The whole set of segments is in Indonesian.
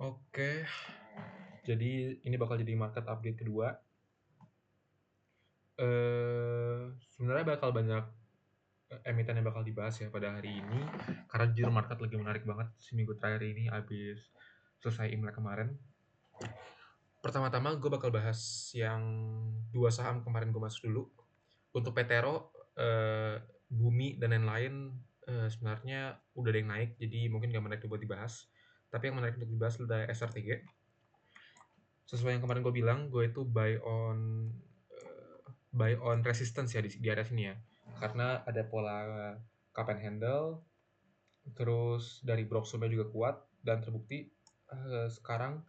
Oke, jadi ini bakal jadi market update kedua. Sebenarnya bakal banyak emiten yang bakal dibahas ya pada hari ini, karena jujur market lagi menarik banget seminggu terakhir ini habis selesai Imlek kemarin. Pertama-tama gue bakal bahas yang dua saham kemarin gue masuk dulu. Untuk Petero, Bumi, dan lain-lain sebenarnya udah ada yang naik, jadi mungkin nggak menarik buat dibahas. Tapi yang menarik untuk dibahas adalah SRTG. Sesuai yang kemarin gue bilang, gue itu buy on resistance ya di area sini ya. Karena ada pola cup and handle, terus dari Broxomnya juga kuat, dan terbukti sekarang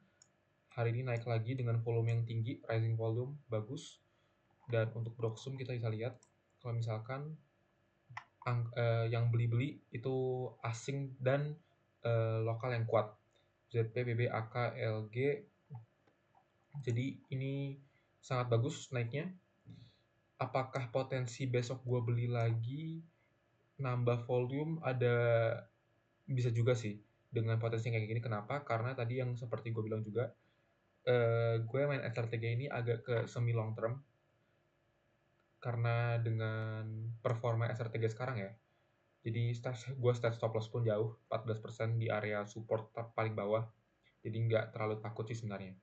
hari ini naik lagi dengan volume yang tinggi, rising volume, bagus. Dan untuk Broxom kita bisa lihat, kalau misalkan yang beli-beli itu asing dan lokal yang kuat. ZP, BB, AK, LG. Jadi ini sangat bagus naiknya. Apakah potensi besok gue beli lagi, nambah volume, ada bisa juga sih dengan potensi kayak gini. Kenapa? Karena tadi yang seperti gue bilang juga, gue main SRTG ini agak ke semi long term. Karena dengan performa SRTG sekarang ya, jadi gue start stop loss pun jauh, 14% di area support paling bawah. Jadi nggak terlalu takut sih sebenarnya.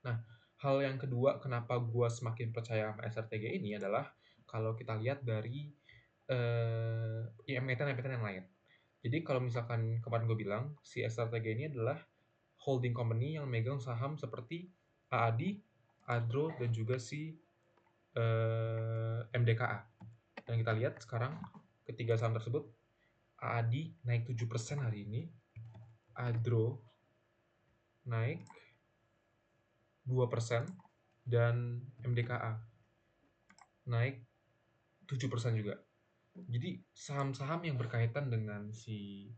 Nah, hal yang kedua kenapa gue semakin percaya sama SRTG ini adalah kalau kita lihat dari emiten-emiten yang lain. Jadi kalau misalkan kemarin gue bilang, si SRTG ini adalah holding company yang megang saham seperti AADI, Adro, dan juga si MDKA. Dan kita lihat sekarang ketiga saham tersebut, AADI naik 7% hari ini, Adro naik 2%, dan MDKA naik 7% juga. Jadi saham-saham yang berkaitan dengan si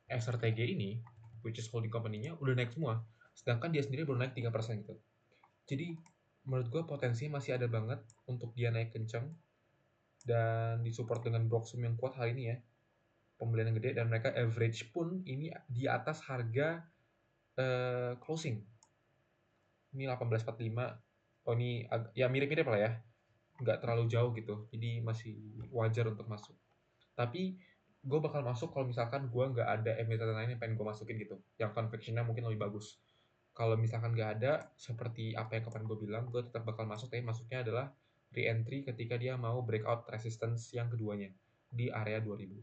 SRTG ini, which is holding company-nya, udah naik semua. Sedangkan dia sendiri baru naik 3% gitu. Jadi menurut gue potensinya masih ada banget untuk dia naik kencang dan disupport dengan Broxom yang kuat hari ini ya. Pembelian yang gede dan mereka average pun ini di atas harga closing. Ini 18.45. Oh ini ya mirip-mirip lah ya. Nggak terlalu jauh gitu. Jadi masih wajar untuk masuk. Tapi gue bakal masuk kalau misalkan gue nggak ada emiten lain yang pengen gue masukin gitu. Yang convictionnya mungkin lebih bagus. Kalau misalkan nggak ada, seperti apa yang kemarin gue bilang, gue tetap bakal masuk. Tapi masuknya adalah re-entry ketika dia mau breakout resistance yang keduanya di area 2000.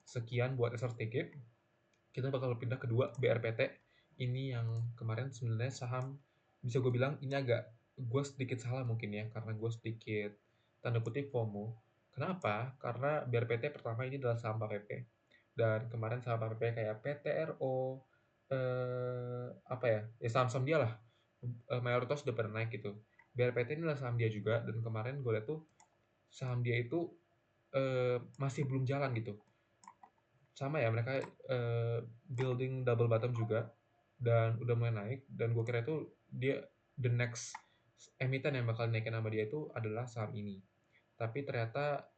Sekian buat SRTG. Kita bakal pindah kedua BRPT. Ini yang kemarin sebenarnya saham, bisa gue bilang ini agak, gue sedikit salah mungkin ya, karena gue sedikit tanda kutip FOMO. Kenapa? Karena BRPT pertama ini adalah saham PPP. Dan kemarin saham PPP kayak PTRO, apa ya, ya saham-saham dia lah, mayoritas udah pada naik gitu. BRPT ini adalah saham dia juga, dan kemarin gue lihat tuh saham dia itu masih belum jalan gitu. Sama ya, mereka building double bottom juga dan udah mulai naik, dan gue kira itu dia the next emiten yang bakal naikin nama dia itu adalah saham ini. Tapi ternyata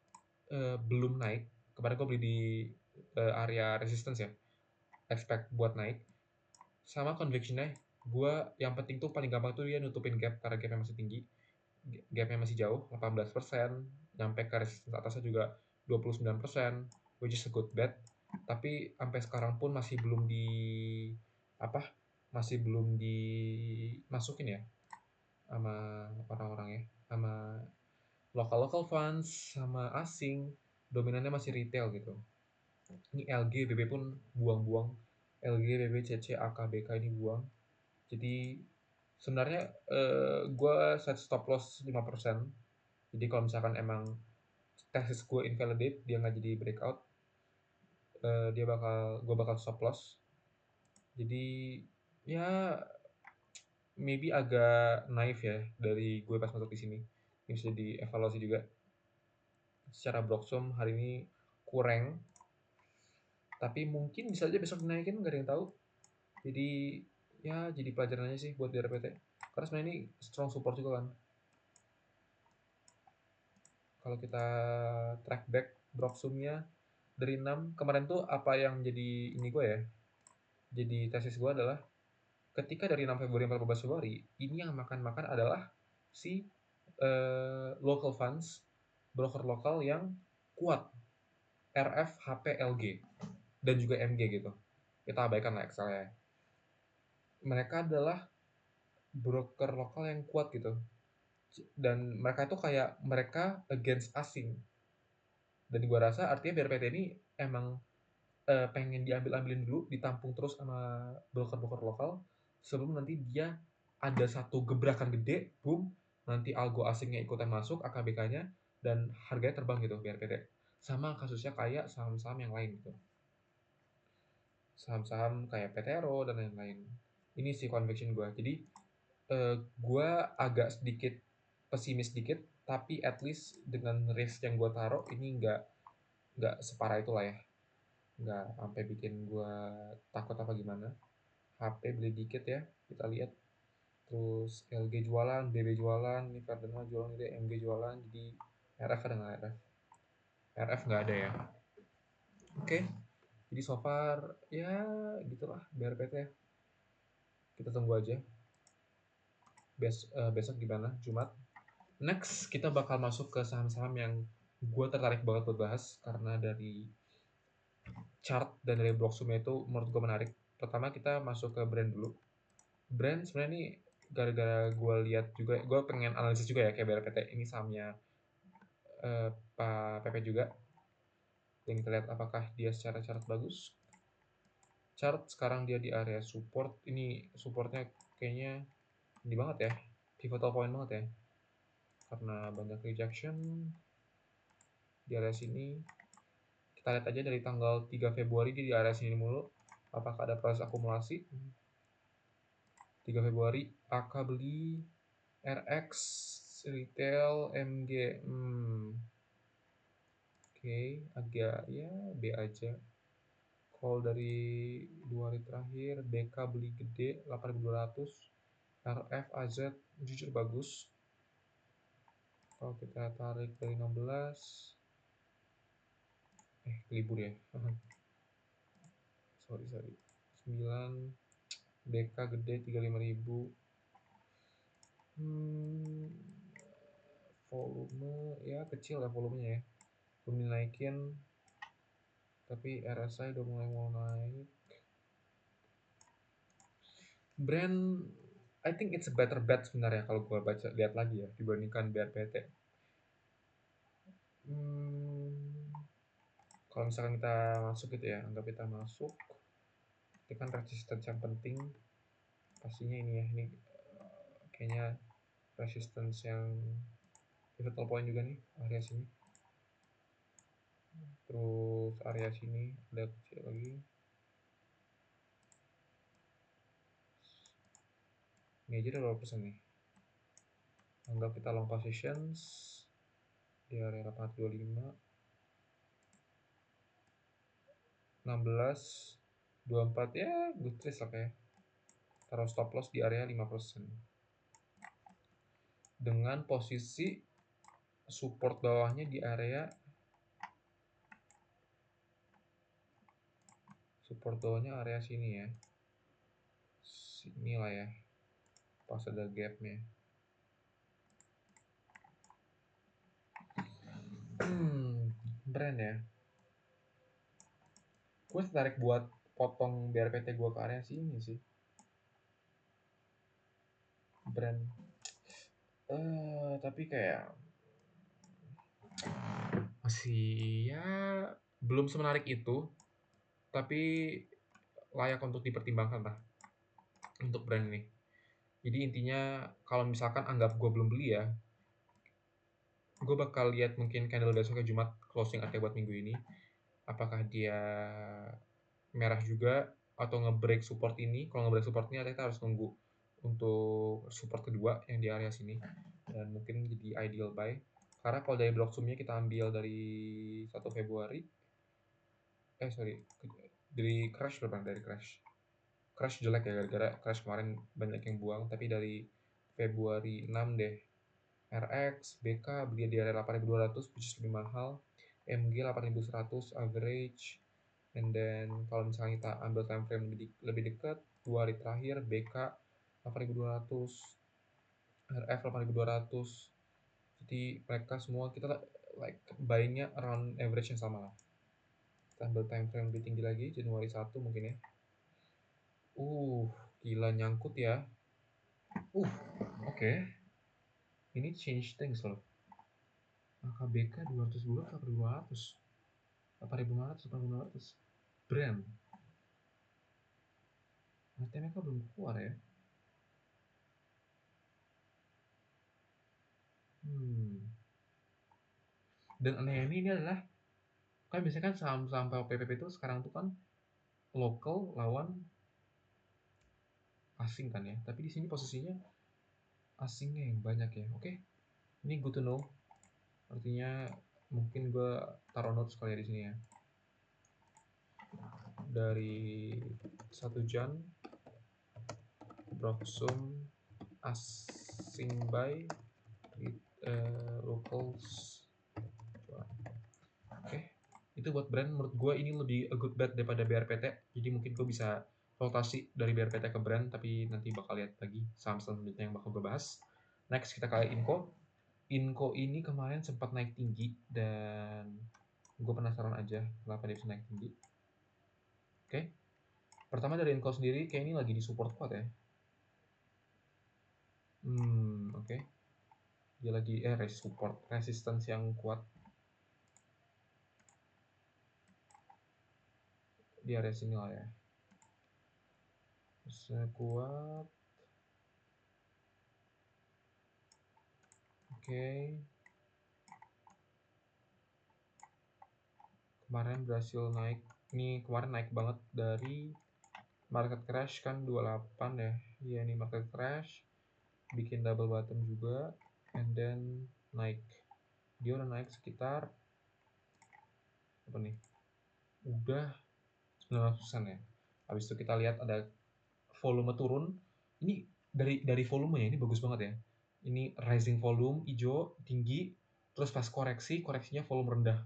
belum naik. Kemarin gue beli di area resistance ya, expect buat naik. Sama convictionnya, gue yang penting tuh paling gampang tuh dia nutupin gap karena gapnya masih tinggi, gapnya masih jauh 18%, nyampe ke resistance atasnya juga 29%, which is a good bet. Tapi sampai sekarang pun masih belum apa masih belum dimasukin ya sama orang-orang ya, sama local funds, sama asing. Dominannya masih retail gitu. Ini LG BB pun buang-buang, LG BB CC AKBK ini buang. Jadi sebenarnya gue set stop loss 5%. Jadi kalau misalkan emang tesis gue invalidate, dia nggak jadi breakout, gue bakal stop loss. Jadi ya maybe agak naif ya dari gue pas masuk di sini. Ini bisa dievaluasi juga. Secara Broxom hari ini kurang, tapi mungkin bisa aja besok dinaikin, nggak ada yang tahu. Jadi ya jadi pelajaran aja sih buat di RPT. Karena sebenarnya ini strong support juga kan. Kalau kita track back Broxomnya dari 6 kemarin tuh, apa yang jadi ini gue ya, Jadi tesis gue adalah ketika dari 6 Februari sampai 14 Februari, ini yang makan-makan adalah si local funds, broker lokal yang kuat, RF, HP, LG, dan juga MG gitu. Kita abaikan lah Excel ya. Mereka adalah broker lokal yang kuat gitu. Dan mereka itu kayak mereka against asing. Dan gua rasa artinya BRPT ini emang pengen diambil-ambilin dulu, ditampung terus sama broker-broker lokal sebelum nanti dia ada satu gebrakan gede, boom, nanti algo asingnya ikutan masuk, AKBK-nya, dan harganya terbang gitu BRPT. Sama kasusnya kayak saham-saham yang lain gitu. Saham-saham kayak PTRO dan lain-lain. Ini sih conviction gue. Jadi gue agak sedikit pesimis dikit, tapi at least dengan risk yang gue taruh ini nggak separah itulah ya, nggak sampai bikin gue takut apa gimana. HP beli dikit ya, kita lihat. Terus LG jualan, BB jualan, ini Cardano jualan, ini MG jualan, jadi RF ada nggak RF? RF nggak ada ya. Oke, jadi so far ya gitulah BRPT. Kita tunggu aja besok gimana Jumat. Next kita bakal masuk ke saham-saham yang gue tertarik banget buat bahas karena dari chart dan dari blocksumnya itu menurut gue menarik. Pertama kita masuk ke brand dulu. Brand sebenarnya ini gara-gara gue lihat juga, gue pengen analisis juga ya kayak BRPT ini sahamnya Pak Pepe juga. Dan kita lihat apakah dia secara chart bagus. Chart sekarang dia di area support. Ini supportnya kayaknya ini banget ya, pivotal point banget ya, karena banyak rejection di area sini. Kita lihat aja dari tanggal 3 Februari dia di area sini mulu. Apakah ada proses akumulasi? 3 Februari AK beli RX retail MG. Oke, agak ya B aja. Call dari 2 hari terakhir, BK beli gede 8.200, RF AZ jujur bagus. Kalau kita tarik dari 16, libur ya. sorry 9, BK gede 35.000. Volume ya kecil ya volumenya ya, belum dinaikin, tapi RSI udah mulai naik. Brand I think it's a better bet sebenarnya kalau gue baca lihat lagi ya dibandingkan BRPT. Kalau misalkan kita masuk gitu ya, anggap kita masuk, ini kan resistance yang penting pastinya ini ya, ini kayaknya resistance yang pivotal point juga nih, area sini. Terus area sini ada kecil lagi. Ini aja udah berapa persen nih. Anggap kita long positions di area 825, 16, 24 ya good risk lah kayak. Taruh stop loss di area 5%. Dengan posisi support bawahnya di area sini ya. Sini lah ya. Pas ada gapnya. Brand ya. Gue tertarik buat potong BRPT gue ke area sini sih. Brand. Tapi kayak masih ya belum semenarik itu. Tapi layak untuk dipertimbangkan lah untuk brand ini. Jadi intinya kalau misalkan anggap gue belum beli ya, gue bakal lihat mungkin candle besoknya Jumat closing artinya buat minggu ini. Apakah dia merah juga atau nge-break support ini. Kalau nge-break support ini kita harus nunggu untuk support kedua yang di area sini. Dan mungkin jadi ideal buy. Karena kalau dari block sumnya kita ambil dari 1 Februari. Dari crash berapa? Dari crash jelek ya, gara-gara crash kemarin banyak yang buang. Tapi dari Februari 6 deh, RX, BK beli di area 8.200 which is lebih mahal, MG 8.100 average, And then kalau misalnya kita ambil time frame lebih dekat, 2 hari terakhir BK 8.200, RF 8.200. Jadi mereka semua kita like buying-nya around average yang sama lah. Kita ambil time frame lebih tinggi lagi, Januari 1 mungkin ya. Gila nyangkut ya. Oke. Ini change things loh. Angka BK 200 bulan 8.200. 8.500, 8.500. Brand. Berarti mereka belum keluar ya. Dan anehnya ini adalah kan biasanya kan saham-saham PPP itu sekarang tuh kan lokal lawan asing kan ya. Tapi di sini posisinya asingnya yang banyak ya. Oke. Ini good to know. Artinya mungkin gue taruh notes kali ya di sini ya. Dari 1 Jan Broksum asing buy locals. Oke. Itu buat brand menurut gue ini lebih a good bet daripada BRPT. Jadi mungkin gue bisa rotasi dari BRPT ke brand, tapi nanti bakal lihat lagi saham selanjutnya yang bakal gue bahas. Next kita ke Inco. Inco ini kemarin sempat naik tinggi dan gue penasaran aja kenapa dia bisa naik tinggi. Oke. Pertama dari Inco sendiri kayak ini lagi di support kuat ya. Oke. Dia lagi support resistance yang kuat di area sini lah ya. Bisa kuat. Oke. Kemarin berhasil naik. Ini kemarin naik banget dari market crash kan 28 ya. Iya ini market crash. Bikin double bottom juga. And then naik. Dia udah naik sekitar apa nih? Udah 900% ya. Habis itu kita lihat ada volume turun. Ini dari volumenya ini bagus banget ya. Ini rising volume hijau tinggi, terus pas koreksinya volume rendah.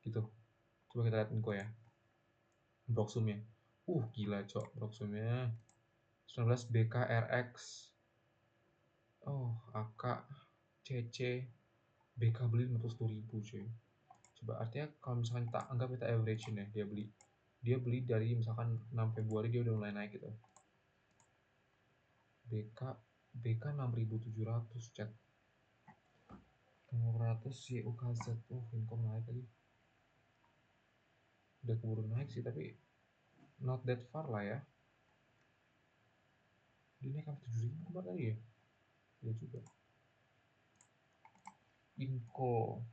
Gitu. Coba kita lihat Inco ya. Broksumnya. Gila cok Broksumnya. 19 BKRX. AK CC BK beli 50.000 cuy. Coba artinya kalau misalkan kita anggap kita average ya, dia beli dari misalkan 6 Februari dia udah mulai naik gitu. BK 6.700 chat. 500 UKZ. Income naik lagi. Udah keburu naik sih tapi not that far lah ya. Dia naik sampai 7.000 kemarin tadi ya. Iya juga. Inco.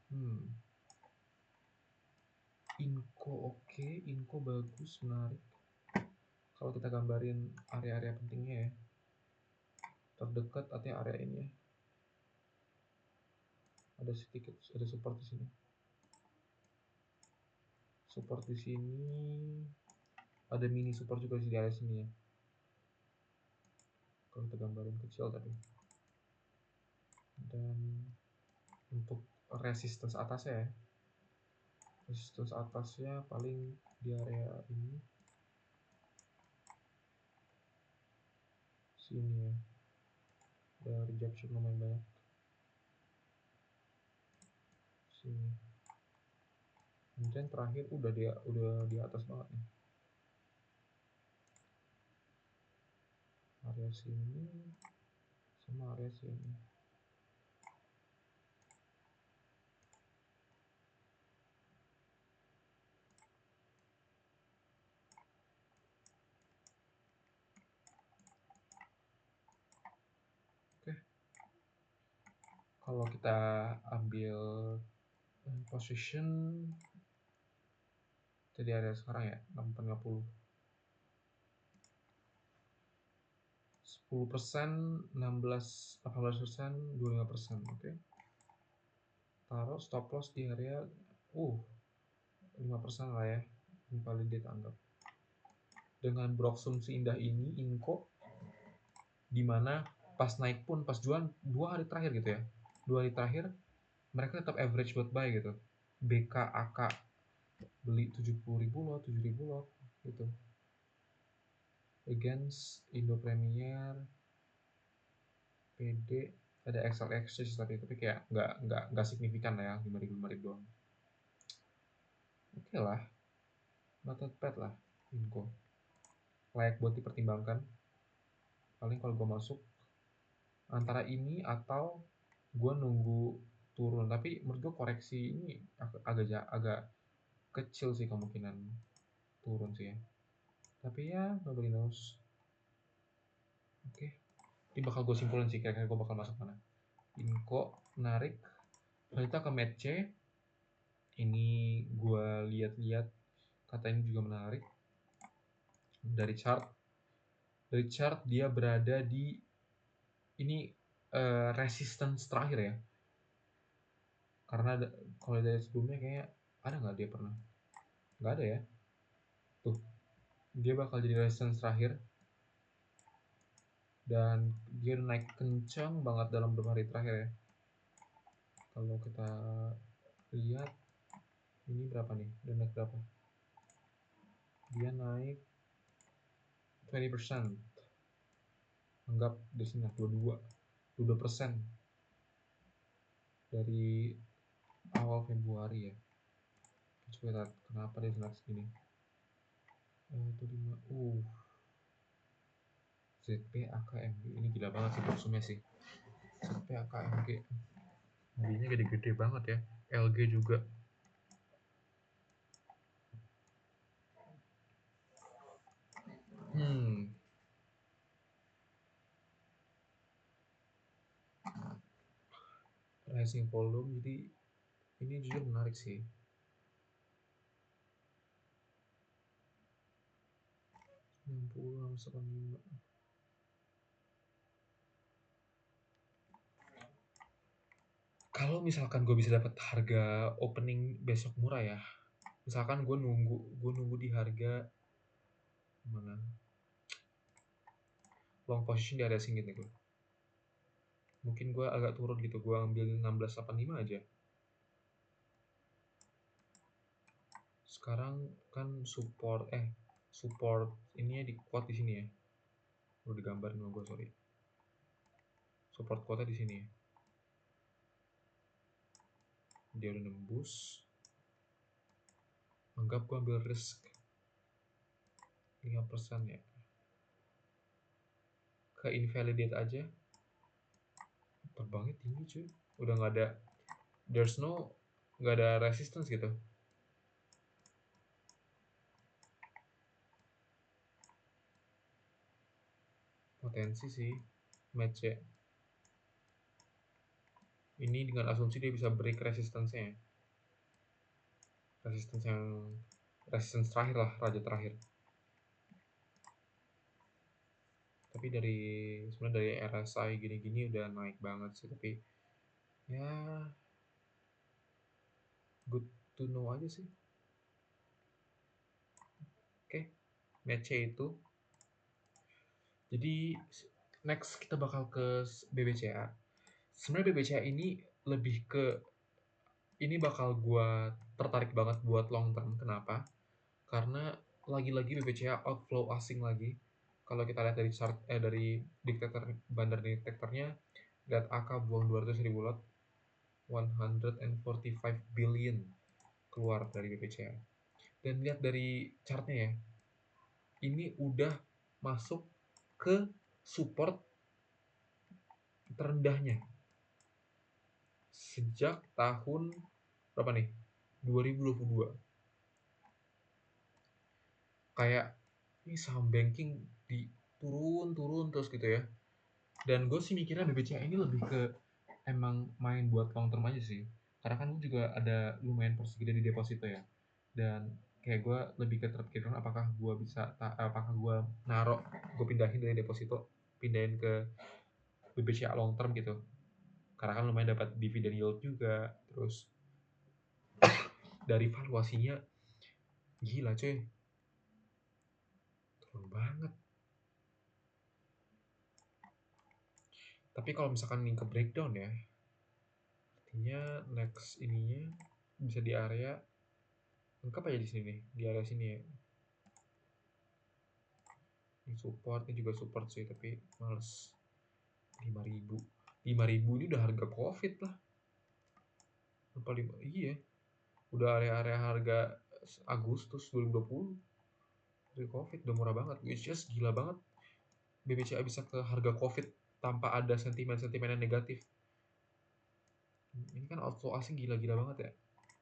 Inco oke. Inco bagus, menarik. Kalau kita gambarin area-area pentingnya ya. Terdekat artinya area ini ya. Ada sedikit, ada support di sini. Support di sini. Ada mini support juga di area sini ya. Kalau kita gambarin kecil tadi. Dan untuk resistance atasnya ya. Resistance atasnya paling di area ini. Sini ya. Ada rejection lumayan banyak. Sini. Dan terakhir udah di atas banget nih. Area sini sama area sini. Oke. Kalau kita ambil position jadi area sekarang ya 650. 10%, 16, 18%, 25%, oke. Taruh stop loss di area 5% lah ya. Invalidate anggap. Dengan Broksum seindah ini, Inco dimana pas naik pun, pas jual 2 hari terakhir gitu ya. 2 hari terakhir mereka tetap average buat buy gitu. BK, AK beli 70.000 lot, 7.000 lot gitu. Against Indo Premier, PD, ada XL Exchange tapi kayak nggak signifikan lah ya, 5.000 doang. Oke lah, not that bad lah, Inco. Layak buat dipertimbangkan. Paling kalau gue masuk antara ini atau gue nunggu turun, tapi menurut gue koreksi ini agak kecil sih kemungkinan turun sih ya, tapi ya nobody knows. Oke, ini bakal gue simpulin sih kira-kira gue bakal masuk mana. Inco menarik. Kita ke match ini, gue lihat-lihat katanya juga menarik. Dari chart dia berada di ini resistance terakhir ya, karena kalau dari sebelumnya kayak ada nggak dia pernah, nggak ada ya. Tuh, dia bakal jadi resistance terakhir dan dia naik kencang banget dalam beberapa hari terakhir ya. Kalau kita lihat ini berapa nih, dan naik berapa, dia naik 20%, anggap di sini 22% dari awal Februari ya. Coba lihat kenapa dia naik segini. Itu 5 ZPAKMG ini gila banget sih boxnya sih. ZPAKMG bodinya gede-gede banget ya. LG juga. Rising volume, jadi ini jujur menarik sih. Kalau misalkan gue bisa dapat harga opening besok murah ya, misalkan gue nunggu di harga mana, long position di area singgit nih gue, mungkin gue agak turun gitu, gue ambil 1685 aja. Sekarang kan support ini ya, di quote di sini ya, udah digambar sama gue, sorry, support quote di sini ya, dia udah nembus, anggap gue ambil risk 5% ya, ke invalidate aja. Terbangnya tinggi cuy, udah nggak ada, nggak ada resistance gitu. Potensi sih match ya ini, dengan asumsi dia bisa break resistance-nya, resistance terakhir lah, raja terakhir. Tapi sebenarnya dari RSI gini-gini udah naik banget sih, tapi ya good to know aja sih. Oke, match itu. Jadi next kita bakal ke BBCA. Sebenarnya BBCA ini lebih ke, ini bakal gue tertarik banget buat long term. Kenapa? Karena lagi-lagi BBCA outflow asing lagi. Kalau kita lihat dari chart dari dictator, bandar dictatornya, lihat AK buang 200.000 lot, 145 billion keluar dari BBCA. Dan lihat dari chartnya ya, ini udah masuk ke support terendahnya sejak tahun berapa nih, 2022. Kayak ini saham banking di turun terus gitu ya. Dan gue sih mikirnya BBCA ini lebih ke emang main buat long term aja sih, karena kan gue juga ada lumayan persegi di deposito ya, dan kayak gue lebih ke terpikirkan apakah gue gue pindahin dari deposito, pindahin ke BBCA long term gitu, karena kan lumayan dapat dividen yield juga, terus dari valuasinya gila cuy, turun banget. Tapi kalau misalkan ini ke breakdown ya, artinya next ininya bisa di area lengkap aja di sini nih, di area sini ya. Ini support, ini juga support sih, tapi males. 5.000. 5.000 ini udah harga Covid lah. Apa iya. Udah area-area harga Agustus 2020. Harga Covid udah murah banget. Which is gila banget. BBCA bisa ke harga Covid tanpa ada sentimen-sentimen yang negatif. Ini kan outflow asing gila-gila banget ya.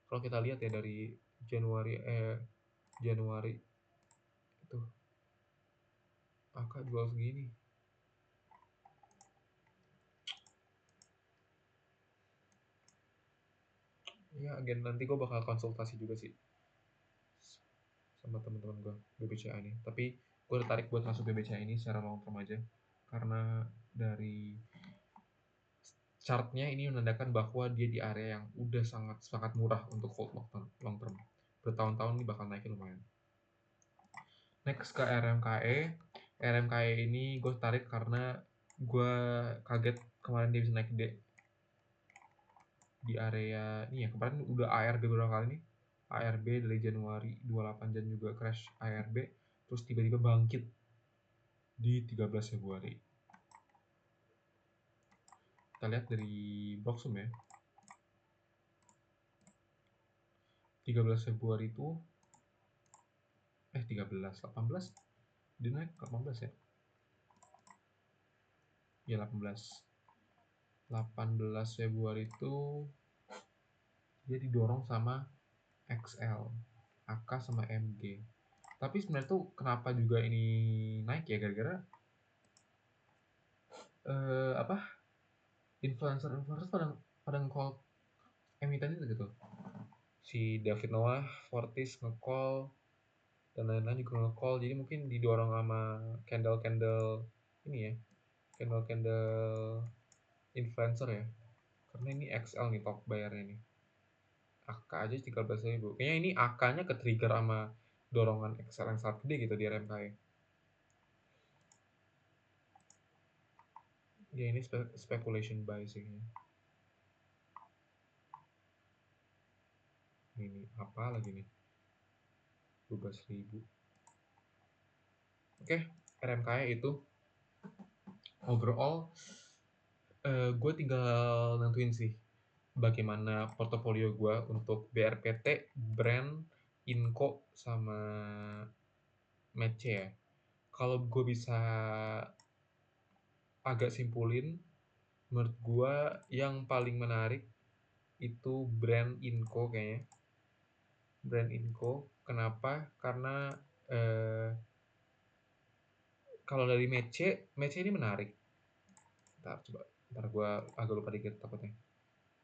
Kalau kita lihat ya dari Januari itu AK jual segini. Ya, agen nanti gue bakal konsultasi juga sih sama teman-teman gue BBCA ini. Tapi gue tertarik buat masuk BBCA ini secara long term aja karena dari chartnya ini menandakan bahwa dia di area yang udah sangat sangat murah untuk hold long term. Bertahun-tahun ini bakal naik lumayan. Next ke RMKE. RMKE ini gue tarik karena gue kaget kemarin dia bisa naik di area ini ya. Kemarin udah ARB beberapa kali nih. ARB dari Januari 28 dan juga crash ARB, terus tiba-tiba bangkit di 13 Februari. Kita lihat dari Blocksum ya. 13 Februari itu 18 dia naik 18 ya. Ya 18 Februari itu dia didorong sama XL, AK sama MG. Tapi sebenarnya tuh kenapa juga ini naik ya, gara-gara apa, influencer pada nge-call emiten itu gitu. Si David Noah, Fortis nge-call dan lain-lain juga nge-call, jadi mungkin didorong sama candle ini ya, candle influencer ya, karena ini XL nih top bayarnya nih. AK aja 13.000. Kayaknya ini AK-nya ke trigger sama dorongan XL yang sangat gede gitu di RMKI. Ya ini speculation buy sih. Ini apa lagi nih? 12.000. Oke, RMKI itu overall gue tinggal nentuin sih bagaimana portofolio gue untuk BRPT, Brand, Inco, sama Mece ya. Kalau gue bisa agak simpulin, menurut gue yang paling menarik itu Brand Inco kayaknya. Brand Inco, kenapa? Karena kalau dari Mece ini menarik. Ntar gue agak lupa dikit takutnya.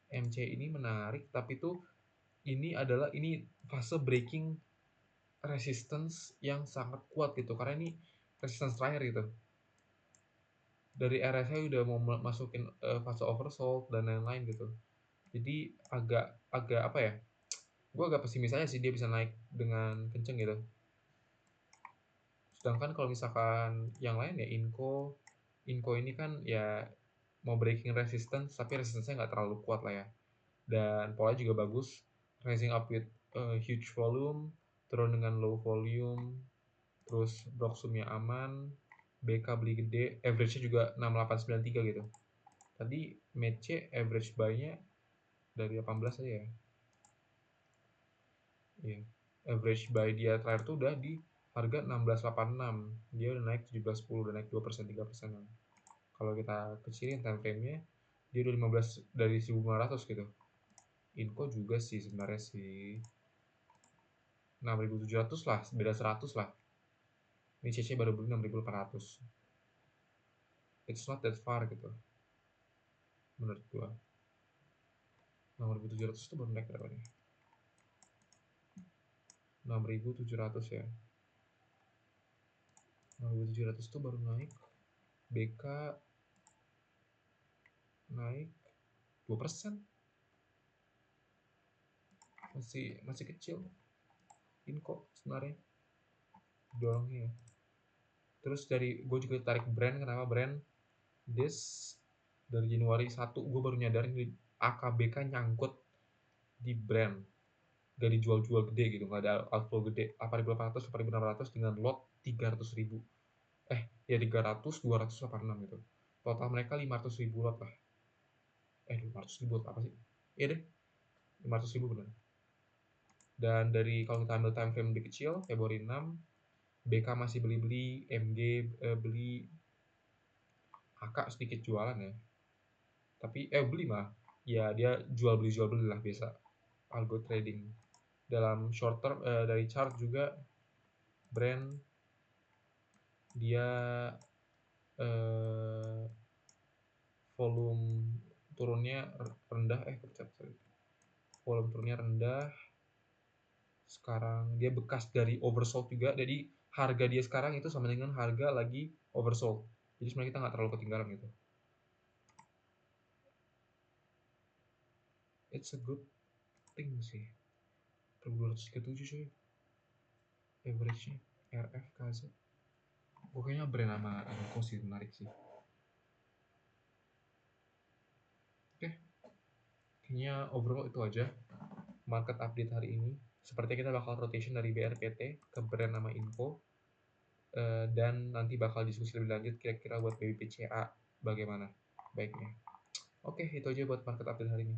MC ini menarik, tapi tuh ini fase breaking resistance yang sangat kuat gitu, karena ini resistance terakhir gitu. Dari RSI udah mau masukin fase oversold dan lain-lain gitu. Jadi agak apa ya? Gue agak pesimis aja sih dia bisa naik dengan kenceng gitu. Sedangkan kalau misalkan yang lain ya Inco ini kan ya mau breaking resistance, tapi resistance-nya nggak terlalu kuat lah ya. Dan polanya juga bagus, rising up with huge volume, turun dengan low volume, terus Blocksum-nya aman, BK beli gede, average-nya juga 6893 gitu. Tadi match average buy-nya dari 18 aja ya. Yeah. Average buy dia terakhir tuh udah di harga 1686. Dia udah naik 1710, udah naik 2%, 3%. Kalau kita kecilin time frame-nya, dia udah 15 dari 1500 gitu. Inco juga sih sebenarnya sih 6.700 lah, beda 100 lah. Ini CC baru beli 6.800. It's not that far gitu menurut gua. 6.700 itu baru naik berapa nih? 6.700 ya. 6.700 itu baru naik. BK naik 2%. Masih kecil. Inco sebenarnya dorongnya ya. Terus dari gue juga tarik Brand. Kenapa Brand? Dari Januari 1 gue baru nyadarin AKBK nyangkut di Brand. gak dijual-jual gede gitu, nggak ada outflow gede. 8.800, 8.600 dengan lot 300.000. Ya 300, 200, 86 gitu. Total mereka 500.000 lot lah. 500.000 lot apa sih? Iya deh, 500.000 benar. Dan dari kalau kita ambil time frame lebih kecil, Februari 6, BK masih beli-beli, MG beli, HK sedikit jualan ya. Tapi beli mah. Ya dia jual beli lah biasa. Algo trading. Dalam short term dari chart juga brand dia eh, volume turunnya rendah volume turunnya rendah. Sekarang dia bekas dari oversold juga, jadi harga dia sekarang itu sama dengan harga lagi oversold, jadi sebenarnya kita nggak terlalu ketinggalan gitu. It's a good thing sih. 1237 cuy average nya. RF KZ pokoknya brand sama Anko sih menarik sih. Oke, kayaknya overall itu aja market update hari ini. Sepertinya kita bakal rotation dari BRPT ke brand nama Info, dan nanti bakal diskusi lebih lanjut kira-kira buat BBPCA bagaimana baiknya. Oke, itu aja buat market update hari ini.